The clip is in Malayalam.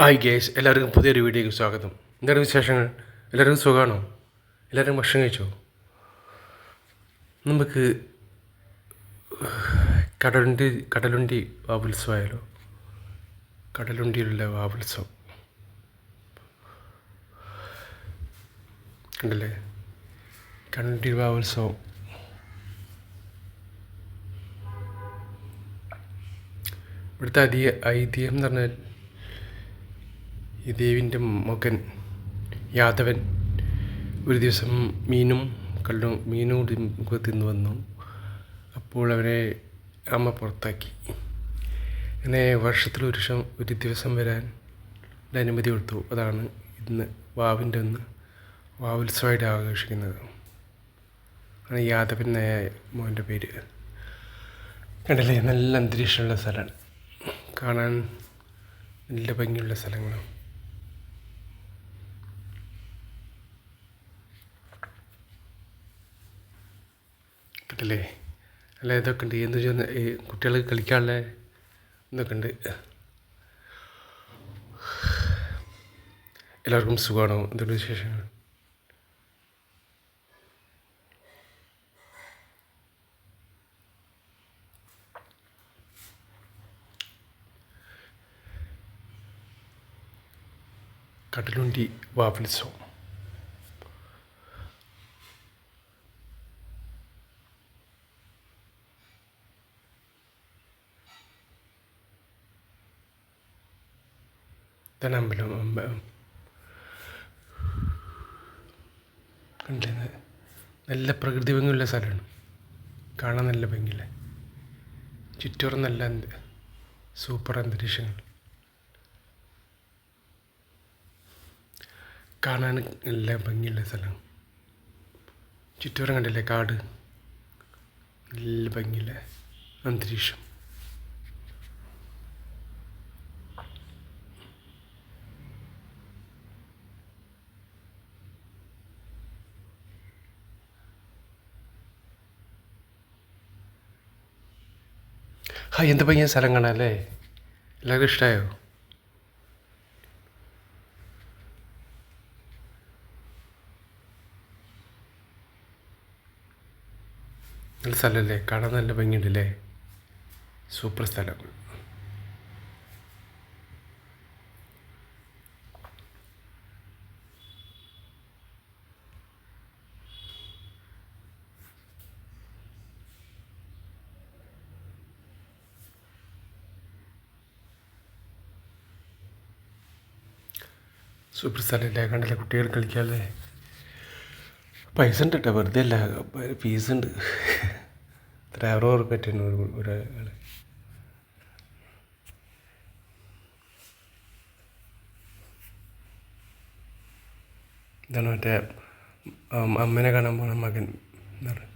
ഹായ് ഗേസ്, എല്ലാവർക്കും പുതിയൊരു വീഡിയോയ്ക്ക് സ്വാഗതം. എന്താണ് വിശേഷങ്ങൾ? എല്ലാവർക്കും സുഖമാണോ? എല്ലാവരും ഭക്ഷണം കഴിച്ചോ? നമുക്ക് കടലുണ്ടി വാവുത്സവമായാലോ? കടലുണ്ടിയിലുള്ള വാവുത്സവം കണ്ടല്ലേ? കടലുണ്ടി വാവുത്സവം ഇവിടുത്തെ ഐതിഹ്യം എന്ന് പറഞ്ഞാൽ ഈ ദേവിൻ്റെ മകൻ യാദവൻ ഒരു ദിവസം മീനും തിന്നു വന്നു. അപ്പോൾ അവനെ അമ്മ പുറത്താക്കി. അങ്ങനെ വർഷത്തിൽ ഒരു ദിവസം വരാൻ അനുമതി കൊടുത്തു. അതാണ് ഇന്ന് വാവുത്സവമായിട്ട് ആഘോഷിക്കുന്നത്. ആണ് യാദവൻ മോൻ്റെ പേര്. കണ്ടല്ലേ, നല്ല അന്തരീക്ഷമുള്ള സ്ഥലമാണ്, കാണാൻ നല്ല ഭംഗിയുള്ള സ്ഥലങ്ങളാണ്. കണ്ടല്ലേ, അല്ല ഇതൊക്കെ ഉണ്ട്. എന്ത് ചെയ്യുന്ന കുട്ടികൾക്ക് കളിക്കാനുള്ള ഇതൊക്കെ ഉണ്ട്. എല്ലാവർക്കും സുഖമാണോ? എന്തൊരു വിശേഷങ്ങൾ? കടലുണ്ടി വാവുത്സവം ഇതാണ് അമ്പലം. കണ്ടില്ലേ, നല്ല പ്രകൃതി ഭംഗിയുള്ള സ്ഥലമാണ്, കാണാൻ നല്ല ഭംഗിയില്ല. ചുറ്റോറും നല്ല സൂപ്പർ അന്തരീക്ഷങ്ങൾ, കാണാൻ നല്ല ഭംഗിയുള്ള സ്ഥലം. ചുറ്റോറും കണ്ടില്ലേ, കാട്, നല്ല ഭംഗിയില്ല അന്തരീക്ഷം. എന്ത് ഭംഗിയ സ്ഥലം കാണാമല്ലേ? എല്ലാവർക്കും ഇഷ്ടമായോ? നല്ല സ്ഥലമല്ലേ, കാണാൻ നല്ല ഭംഗിയുണ്ടല്ലേ, സൂപ്പർ സ്ഥലം. സൂപ്പർ സ്ഥലമല്ലേ, കണ്ടല്ലേ, കുട്ടികൾ കളിക്കാമല്ലേ. പൈസ ഉണ്ട് കേട്ടോ, വെറുതെ അല്ല, ഫീസ് ഉണ്ട്. 60 റുപ്യ ഒരാൾ. ഇതാണ് മറ്റേ അമ്മേനെ കാണാൻ പോണ മകൻ എന്ന് പറയുന്നത്.